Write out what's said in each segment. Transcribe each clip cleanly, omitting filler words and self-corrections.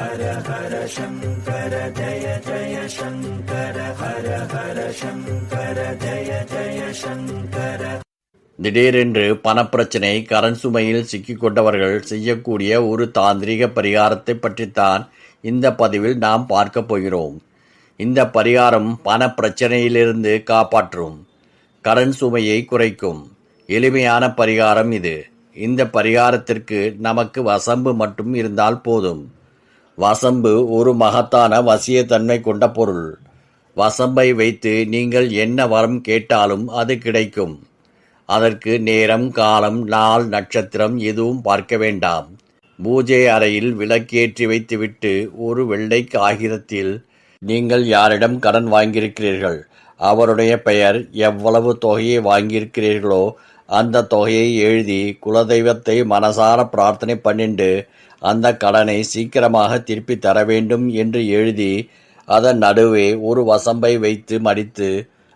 ஹர ஹர சங்கர ஜய ஜய சங்கர ஹர ஹர சங்கர ஜய ஜய சங்கர. திடீரென்று பணப்பிரச்சனை, கடன் சுமையில் சிக்கிக்கொண்டவர்கள் செய்யக்கூடிய ஒரு தாந்திரிக பரிகாரத்தை பற்றித்தான் இந்த பதிவில் நாம் பார்க்க போகிறோம். இந்த பரிகாரம் பண பிரச்சனையிலிருந்து காப்பாற்றும், கடன் சுமையை குறைக்கும் எளிமையான பரிகாரம் இது. இந்த பரிகாரத்திற்கு நமக்கு வசம்பு மட்டும் இருந்தால் போதும். வசம்பு ஒரு மகத்தான வசியத்தன்மை கொண்ட பொருள். வசம்பை வைத்து நீங்கள் என்ன வரம் கேட்டாலும் அது கிடைக்கும். அதற்கு நேரம், காலம், நாள், நட்சத்திரம் எதுவும் பார்க்க வேண்டாம். பூஜை அறையில் விளக்கேற்றி வைத்துவிட்டு ஒரு வெள்ளை காகிதத்தில் நீங்கள் யாரிடம் கடன் வாங்கியிருக்கிறீர்கள், அவருடைய பெயர், எவ்வளவு தொகையை வாங்கியிருக்கிறீர்களோ அந்த தொகையை எழுதி குலதெய்வத்தை மனசார பிரார்த்தனை பண்ணிண்டு அந்த கடனை சீக்கிரமாக திருப்பி தர வேண்டும் என்று எழுதி அதன் நடுவே ஒரு வசம்பை வைத்து மடித்து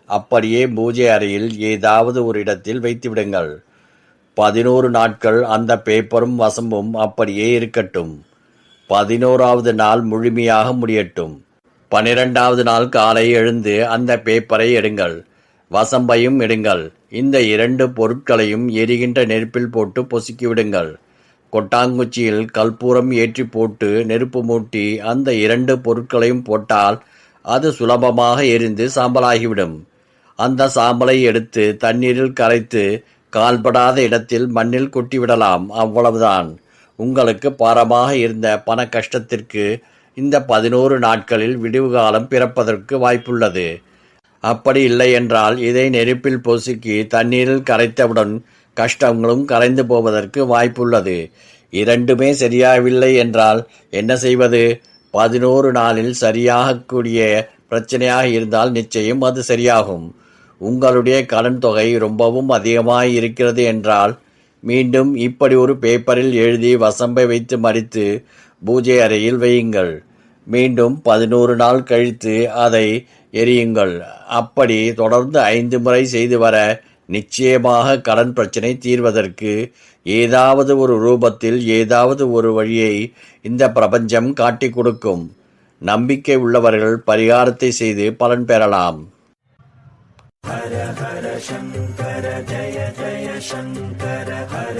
அப்படியே பூஜை அறையில் ஏதாவது ஒரு இடத்தில் வைத்துவிடுங்கள். 11 நாட்கள் அந்த பேப்பரும் வசம்பும் அப்படியே இருக்கட்டும். 11வது நாள் முழுமையாக முடியட்டும். 12வது நாள் காலை எழுந்து அந்த பேப்பரை எடுங்கள், வசம்பையும் எடுங்கள். இந்த 2 பொருட்களையும் எரிகின்ற நெருப்பில் போட்டு பொசுக்கிவிடுங்கள். கொட்டாங்குச்சியில் கற்பூரம் ஏற்றி போட்டு நெருப்பு மூட்டி அந்த 2 பொருட்களையும் போட்டால் அது சுலபமாக எரிந்து சாம்பலாகிவிடும். அந்த சாம்பலை எடுத்து தண்ணீரில் கரைத்து கால்படாத இடத்தில் மண்ணில் கொட்டிவிடலாம். அவ்வளவுதான். உங்களுக்கு பாரமாக இருந்த பண கஷ்டத்திற்கு இந்த 11 நாட்களில் விடிவு காலம் பிறப்பதற்கு வாய்ப்புள்ளது. அப்படி இல்லை என்றால் இதை நெருப்பில் பொசுக்கி தண்ணீரில் கரைத்தவுடன் கஷ்டங்களும் கரைந்து போவதற்கு வாய்ப்புள்ளது. இரண்டுமே சரியாகவில்லை என்றால் என்ன செய்வது? 11 நாளில் சரியாகக்கூடிய பிரச்சனையாக இருந்தால் நிச்சயம் அது சரியாகும். உங்களுடைய கடன் தொகை ரொம்பவும் அதிகமாக இருக்கிறது என்றால் மீண்டும் இப்படி ஒரு பேப்பரில் எழுதி வசம்பை வைத்து மடித்து பூஜை அறையில் வையுங்கள். மீண்டும் 11 நாள் கழித்து அதை எரியுங்கள். அப்படி தொடர்ந்து 5 முறை செய்து வர நிச்சயமாக கடன் பிரச்சனை தீர்வதற்கு ஏதாவது ஒரு ரூபத்தில் ஏதாவது ஒரு வழியை இந்த பிரபஞ்சம் காட்டிக் கொடுக்கும். நம்பிக்கை உள்ளவர்கள் பரிகாரத்தை செய்து பலன் பெறலாம். ஹர ஹர சங்கர ஜய ஜய சங்கர ஹர